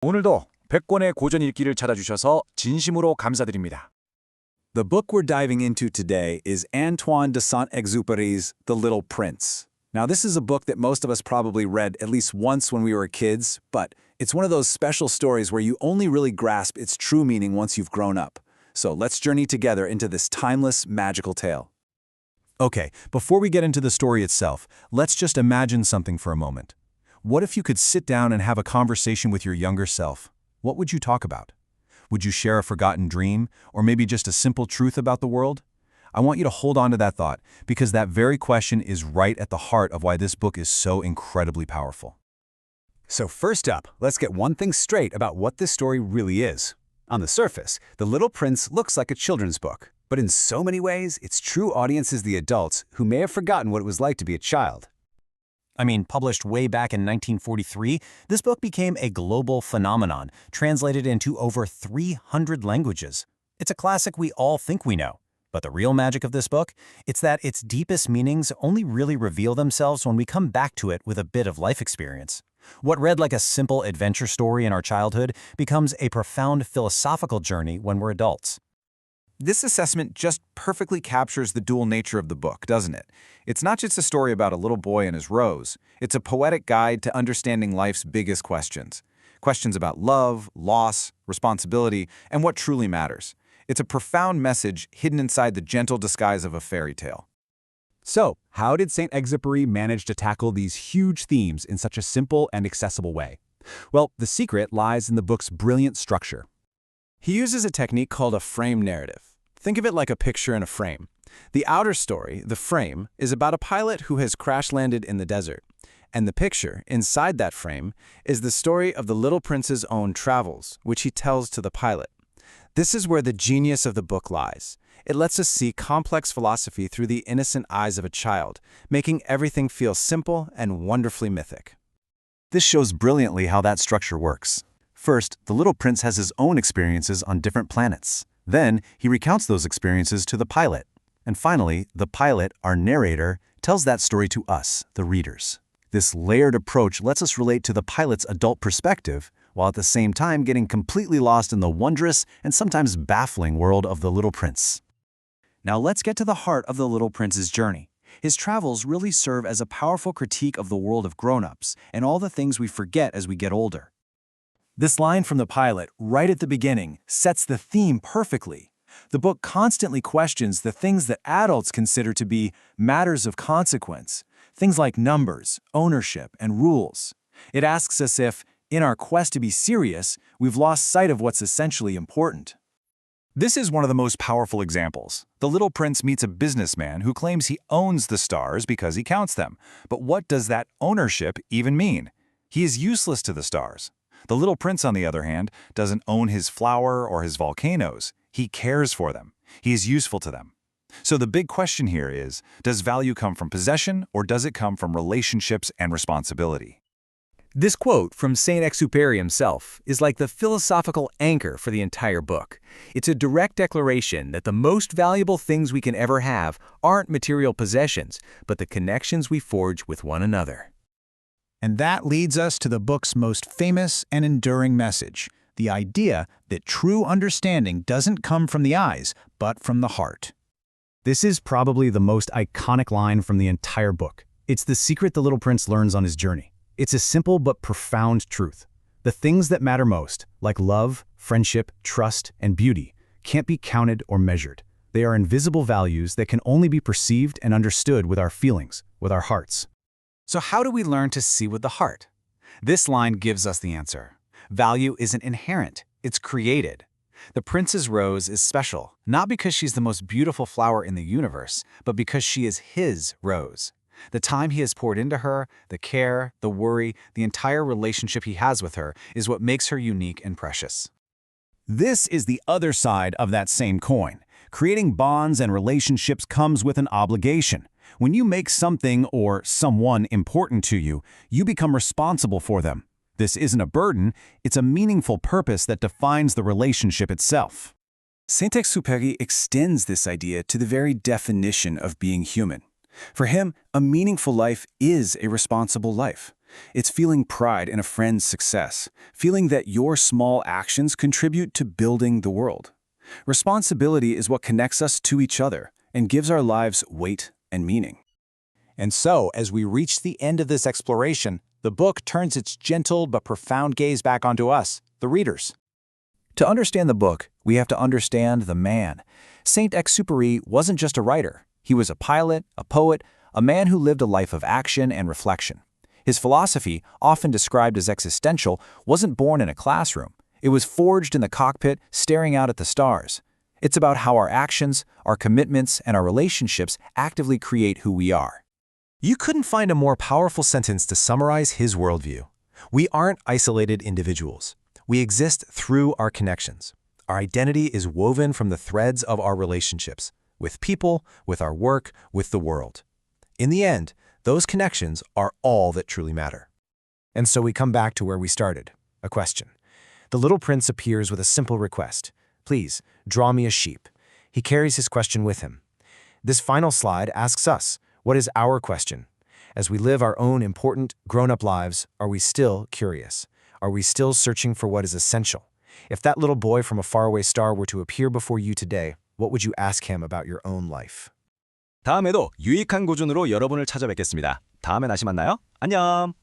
오늘도 100권의 고전 읽기를 찾아주셔서 진심으로 감사드립니다. The book we're diving into today is Antoine de Saint-Exupéry's The Little Prince. Now, this is a book that most of us probably read at least once when we were kids, but it's one of those special stories where you only really grasp its true meaning once you've grown up. So let's journey together into this timeless, magical tale. Okay, before we get into the story itself, let's just imagine something for a moment. What if you could sit down and have a conversation with your younger self? What would you talk about? Would you share a forgotten dream, or maybe just a simple truth about the world? I want you to hold on to that thought, because that very question is right at the heart of why this book is so incredibly powerful. So first up, let's get one thing straight about what this story really is. On the surface, The Little Prince looks like a children's book, but in so many ways, its true audience is the adults who may have forgotten what it was like to be a child. Published way back in 1943, this book became a global phenomenon, translated into over 300 languages. It's a classic we all think we know. But the real magic of this book, it's that its deepest meanings only really reveal themselves when we come back to it with a bit of life experience. What read like a simple adventure story in our childhood becomes a profound philosophical journey when we're adults. This assessment just perfectly captures the dual nature of the book, doesn't it? It's not just a story about a little boy and his rose. It's a poetic guide to understanding life's biggest questions. Questions about love, loss, responsibility, and what truly matters. It's a profound message hidden inside the gentle disguise of a fairy tale. So, how did Saint-Exupéry manage to tackle these huge themes in such a simple and accessible way? Well, the secret lies in the book's brilliant structure. He uses a technique called a frame narrative. Think of it like a picture in a frame. The outer story, the frame, is about a pilot who has crash-landed in the desert. And the picture, inside that frame, is the story of the little prince's own travels, which he tells to the pilot. This is where the genius of the book lies. It lets us see complex philosophy through the innocent eyes of a child, making everything feel simple and wonderfully mythic. This shows brilliantly how that structure works. First, the little prince has his own experiences on different planets. Then, he recounts those experiences to the pilot. And finally, the pilot, our narrator, tells that story to us, the readers. This layered approach lets us relate to the pilot's adult perspective, while at the same time getting completely lost in the wondrous and sometimes baffling world of the little prince. Now let's get to the heart of the little prince's journey. His travels really serve as a powerful critique of the world of grown-ups and all the things we forget as we get older. This line from the pilot, right at the beginning, sets the theme perfectly. The book constantly questions the things that adults consider to be matters of consequence, things like numbers, ownership, and rules. It asks us if, in our quest to be serious, we've lost sight of what's essentially important. This is one of the most powerful examples. The little prince meets a businessman who claims he owns the stars because he counts them. But what does that ownership even mean? He is useless to the stars. The little prince, on the other hand, doesn't own his flower or his volcanoes. He cares for them. He is useful to them. So the big question here is, does value come from possession, or does it come from relationships and responsibility? This quote from Saint-Exupéry himself is like the philosophical anchor for the entire book. It's a direct declaration that the most valuable things we can ever have aren't material possessions, but the connections we forge with one another. And that leads us to the book's most famous and enduring message, the idea that true understanding doesn't come from the eyes, but from the heart. This is probably the most iconic line from the entire book. It's the secret the little prince learns on his journey. It's a simple but profound truth. The things that matter most, like love, friendship, trust, and beauty, can't be counted or measured. They are invisible values that can only be perceived and understood with our feelings, with our hearts. So how do we learn to see with the heart? This line gives us the answer. Value isn't inherent, it's created. The prince's rose is special, not because she's the most beautiful flower in the universe, but because she is his rose. The time he has poured into her, the care, the worry, the entire relationship he has with her is what makes her unique and precious. This is the other side of that same coin. Creating bonds and relationships comes with an obligation. When you make something or someone important to you, you become responsible for them. This isn't a burden, it's a meaningful purpose that defines the relationship itself. Saint-Exupéry extends this idea to the very definition of being human. For him, a meaningful life is a responsible life. It's feeling pride in a friend's success, feeling that your small actions contribute to building the world. Responsibility is what connects us to each other and gives our lives weight and meaning. And so, as we reach the end of this exploration, the book turns its gentle but profound gaze back onto us, the readers. To understand the book, we have to understand the man. Saint-Exupéry wasn't just a writer. He was a pilot, a poet, a man who lived a life of action and reflection. His philosophy, often described as existential, wasn't born in a classroom. It was forged in the cockpit, staring out at the stars. It's about how our actions, our commitments, and our relationships actively create who we are. You couldn't find a more powerful sentence to summarize his worldview. We aren't isolated individuals. We exist through our connections. Our identity is woven from the threads of our relationships, with people, with our work, with the world. In the end, those connections are all that truly matter. And so we come back to where we started, a question. The little prince appears with a simple request. Please, draw me a sheep. He carries his question with him. This final slide asks us, what is our question? As we live our own important, grown-up lives, are we still curious? Are we still searching for what is essential? If that little boy from a faraway star were to appear before you today, what would you ask him about your own life? 다음에도 유익한 고전으로 여러분을 찾아뵙겠습니다. 다음에 다시 만나요. 안녕!